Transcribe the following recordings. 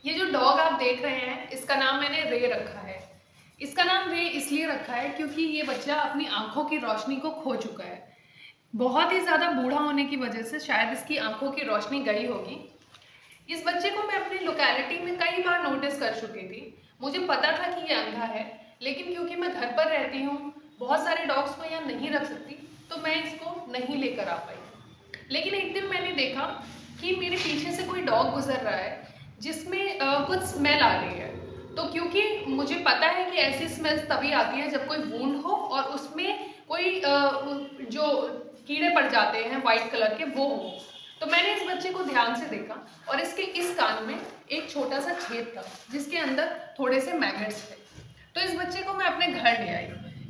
ये जो डॉग आप देख रहे हैं इसका नाम मैंने रे रखा है। इसका नाम रे इसलिए रखा है क्योंकि ये बच्चा अपनी आंखों की रोशनी को खो चुका है। बहुत ही ज़्यादा बूढ़ा होने की वजह से शायद इसकी आंखों की रोशनी गई होगी। इस बच्चे को मैं अपनी लोकेलिटी में कई बार नोटिस कर चुकी थी। मुझे पता था कि ये अंधा है, लेकिन क्योंकि मैं घर पर रहती हूँ, बहुत सारे डॉग्स को यहाँ नहीं रख सकती, तो मैं इसको नहीं लेकर आ पाई। लेकिन एक दिन मैंने देखा कि मेरे पीछे से कोई डॉग गुजर रहा है जिसमें कुछ स्मेल आ रही है। तो क्योंकि मुझे पता है कि ऐसी स्मेल तभी आती है जब कोई वूंड हो और उसमें कोई जो कीड़े पड़ जाते हैं वाइट कलर के वो हो। तो मैंने इस बच्चे को ध्यान से देखा और इसके इस कान में एक छोटा सा छेद था जिसके अंदर थोड़े से मैग्नेट्स थे। तो इस बच्चे को मैं अपने घर ले आई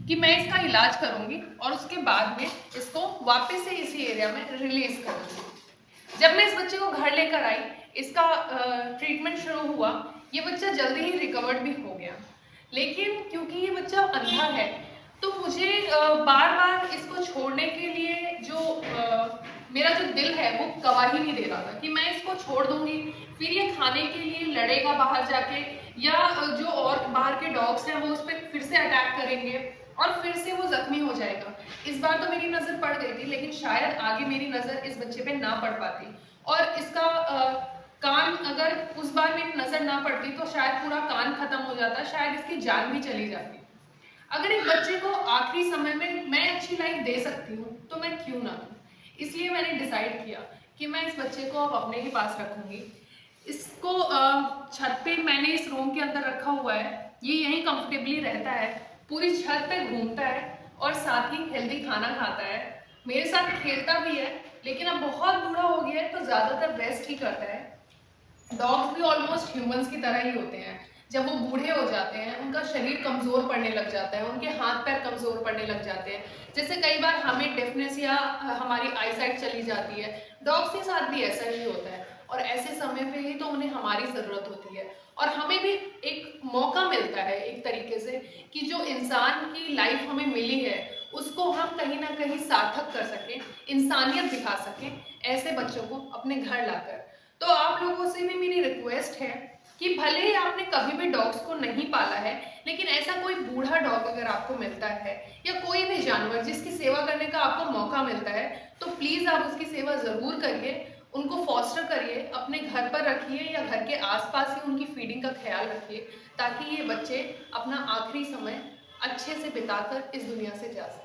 कि मैं इसका इलाज करूंगी और उसके बाद में इसको वापस से इसी एरिया में रिलीज करूंगी। जब मैं इस बच्चे को घर लेकर आई, इसका ट्रीटमेंट शुरू हुआ, ये बच्चा जल्दी ही रिकवर्ड भी हो गया। लेकिन क्योंकि ये बच्चा अंधा है तो मुझे बार बार इसको छोड़ने के लिए मेरा जो दिल है वो गवाही नहीं दे रहा था कि मैं इसको छोड़ दूंगी, फिर ये खाने के लिए लड़ेगा बाहर जाके, या जो और बाहर के डॉग्स हैं वो उस पर फिर से अटैक करेंगे और फिर से वो जख्मी हो जाएगा। इस बार तो मेरी नज़र पड़ गई थी, लेकिन शायद आगे मेरी नज़र इस बच्चे पे ना पड़ पाती और इसका कान अगर उस बार मेरी नज़र ना पड़ती तो शायद पूरा कान खत्म हो जाता, शायद इसकी जान भी चली जाती। अगर एक बच्चे को आखिरी समय में मैं अच्छी लाइफ दे सकती हूँ तो मैं क्यों ना दूँ। इसलिए मैंने डिसाइड किया कि मैं इस बच्चे को अब अपने ही पास रखूँगी। इसको छत पे मैंने इस रूम के अंदर रखा हुआ है, ये यहीं कंफर्टेबली रहता है, पूरी छत पे घूमता है और साथ ही हेल्दी खाना खाता है, मेरे साथ खेलता भी है। लेकिन अब बहुत बूढ़ा हो गया है तो ज़्यादातर रेस्ट ही करता है। डॉग्स भी ऑलमोस्ट ह्यूमंस की तरह ही होते हैं। जब वो बूढ़े हो जाते हैं उनका शरीर कमज़ोर पड़ने लग जाता है, उनके हाथ पैर कमज़ोर पड़ने लग जाते हैं। जैसे कई बार हमें डेफनेस या हमारी आईसाइट चली जाती है, डॉग्स के साथ भी ऐसा ही होता है और ऐसे समय पे ही तो उन्हें हमारी ज़रूरत होती है। और हमें भी एक मौका मिलता है एक तरीके से कि जो इंसान की लाइफ हमें मिली है उसको हम कहीं ना कहीं सार्थक कर सकें, इंसानियत दिखा सकें ऐसे बच्चों को अपने घर लाकर। तो आप लोगों से भी मेरी रिक्वेस्ट है कि भले ही आपने कभी भी डॉग्स को नहीं पाला है, लेकिन ऐसा कोई बूढ़ा डॉग अगर आपको मिलता है या कोई भी जानवर जिसकी सेवा करने का आपको मौका मिलता है, तो प्लीज़ आप उसकी सेवा ज़रूर करिए, उनको फॉस्टर करिए, अपने घर पर रखिए या घर के आसपास ही उनकी फीडिंग का ख्याल रखिए, ताकि ये बच्चे अपना आखिरी समय अच्छे से बिताकर इस दुनिया से जा सकें।